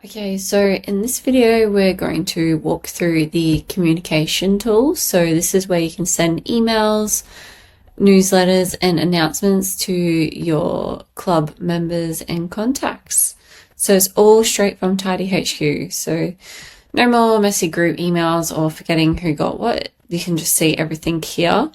Okay, so in this video, we're going to walk through the communication tools. So this is where you can send emails, newsletters, and announcements to your club members and contacts. So it's all straight from TidyHQ. So no more messy group emails or forgetting who got what. You can just see everything here.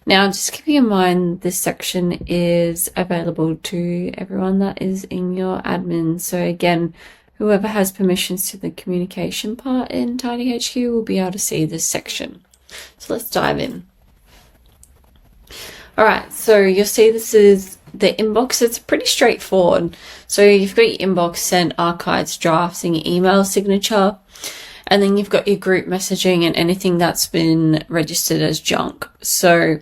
Now, just keep in mind, this section is available to everyone that is in your admin. So again, whoever has permissions to the communication part in TidyHQ will be able to see this section. So let's dive in. All right, so you'll see this is the inbox. It's pretty straightforward. So you've got your inbox, sent, archives, drafts, and your email signature. And then you've got your group messaging and anything that's been registered as junk. So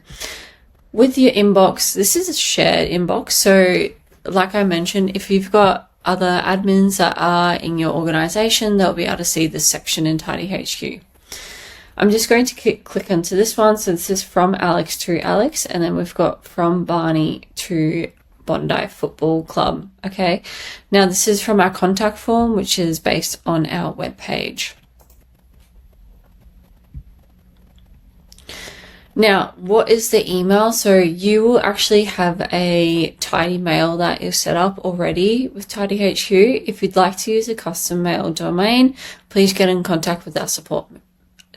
with your inbox, this is a shared inbox. So like I mentioned, if you've got other admins that are in your organization, they'll be able to see this section in TidyHQ. I'm just going to click onto this one. So this is from Alex to Alex, and then we've got from Barney to Bondi Football Club. Okay, now this is from our contact form, which is based on our web page. Now, what is the email? So you will actually have a Tidy mail that is set up already with TidyHQ. If you'd like to use a custom mail domain, please get in contact with our support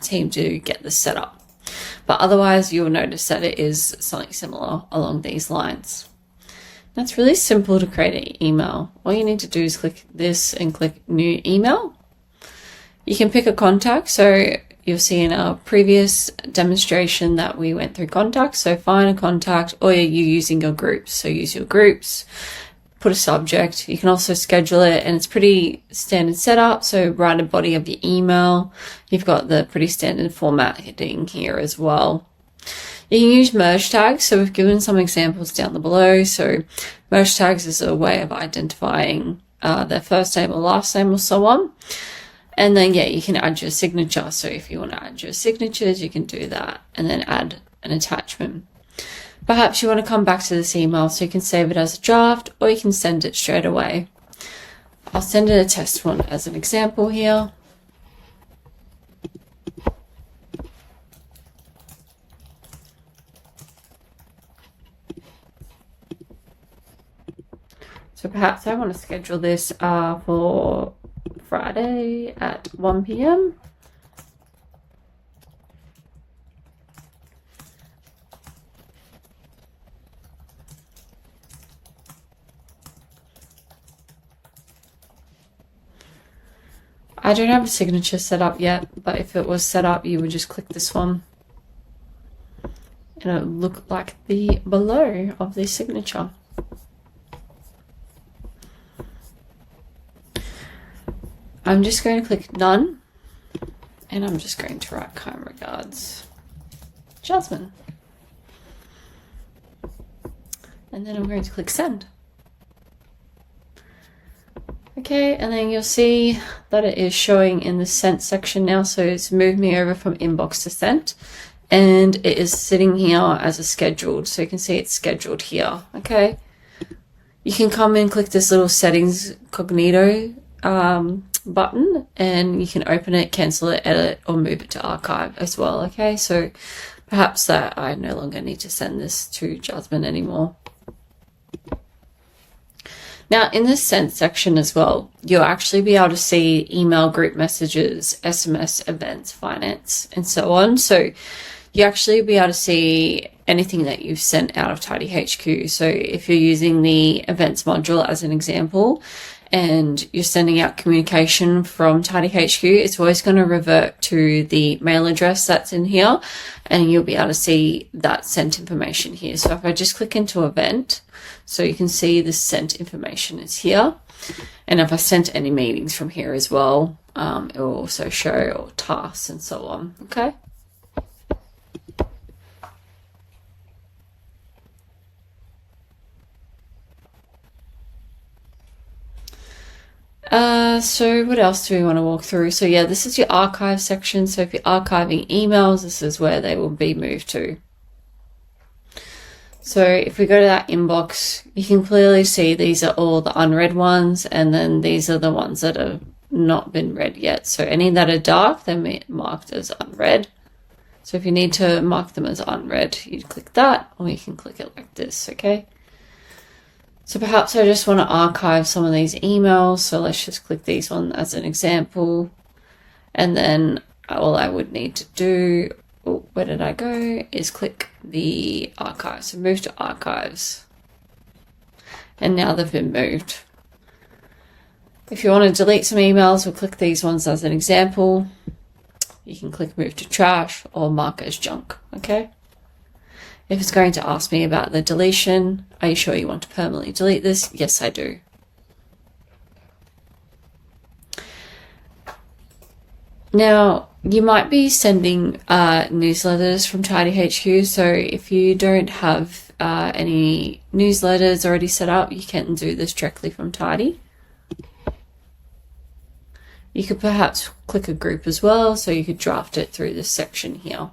team to get this set up. But otherwise, you'll notice that it is something similar along these lines. That's really simple to create an email. All you need to do is click this and click new email. You can pick a contact. So you'll see in our previous demonstration that we went through contacts. So find a contact, or you're using your groups. So use your groups, put a subject. You can also schedule it, and it's pretty standard setup. So write a body of your email. You've got the pretty standard formatting here as well. You can use merge tags. So we've given some examples down below. So merge tags is a way of identifying their first name or last name or so on. And then, yeah, you can add your signature. So if you want to add your signatures, you can do that and then add an attachment. Perhaps you want to come back to this email, so you can save it as a draft, or you can send it straight away. I'll send it a test one as an example here. So perhaps I want to schedule this for Friday at 1 p.m. I don't have a signature set up yet, but if it was set up, you would just click this one and it would look like the below of the signature. I'm just going to click none, and I'm just going to write kind regards, Jasmine. And then I'm going to click send. Okay, and then you'll see that it is showing in the sent section now. So it's moved me over from inbox to sent, and it is sitting here as a scheduled. So you can see it's scheduled here. Okay, you can come and click this little settings cognito button, and you can open it, cancel it, edit, or move it to archive as well. Okay, so perhaps that I no longer need to send this to Jasmine anymore. Now in this sent section as well, you'll actually be able to see email, group messages, SMS, events, finance, and so on. So you actually be able to see anything that you've sent out of TidyHQ. So if you're using the events module as an example, and you're sending out communication from TidyHQ, it's always going to revert to the mail address that's in here, and you'll be able to see that sent information here. So if I just click into event, so you can see the sent information is here. And if I sent any meetings from here as well, it will also show tasks and so on. Okay. So what else do we want to walk through? So yeah, this is your archive section. So if you're archiving emails, this is where they will be moved to. So if we go to that inbox, you can clearly see these are all the unread ones, and then these are the ones that are not been read yet. So any that are dark, they're marked as unread. So if you need to mark them as unread, you click that, or you can click it like this, okay? So perhaps I just want to archive some of these emails. So let's just click these on as an example. And then all I would need to do, where did I go, is click the archive. So move to archives. And now they've been moved. If you want to delete some emails, we'll click these ones as an example. You can click move to trash or mark as junk, okay? If it's going to ask me about the deletion, are you sure you want to permanently delete this? Yes, I do. Now, you might be sending newsletters from TidyHQ, so if you don't have any newsletters already set up, you can do this directly from Tidy. You could perhaps click a group as well, so you could draft it through this section here.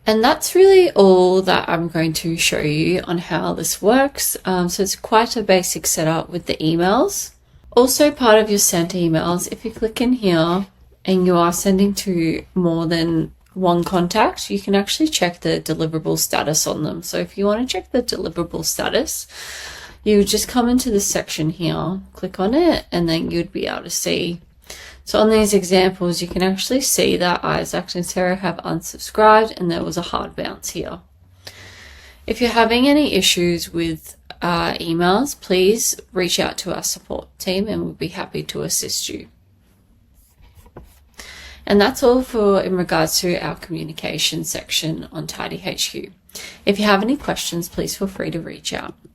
And that's really all that I'm going to show you on how this works. So it's quite a basic setup with the emails. Also part of your sent emails, if you click in here and you are sending to more than one contact, you can actually check the deliverable status on them. So if you want to check the deliverable status, you would just come into this section here, click on it, and then you'd be able to see. So on these examples, you can actually see that Isaac and Sarah have unsubscribed and there was a hard bounce here. If you're having any issues with emails, please reach out to our support team and we'll be happy to assist you. And that's all in regards to our communication section on TidyHQ. If you have any questions, please feel free to reach out.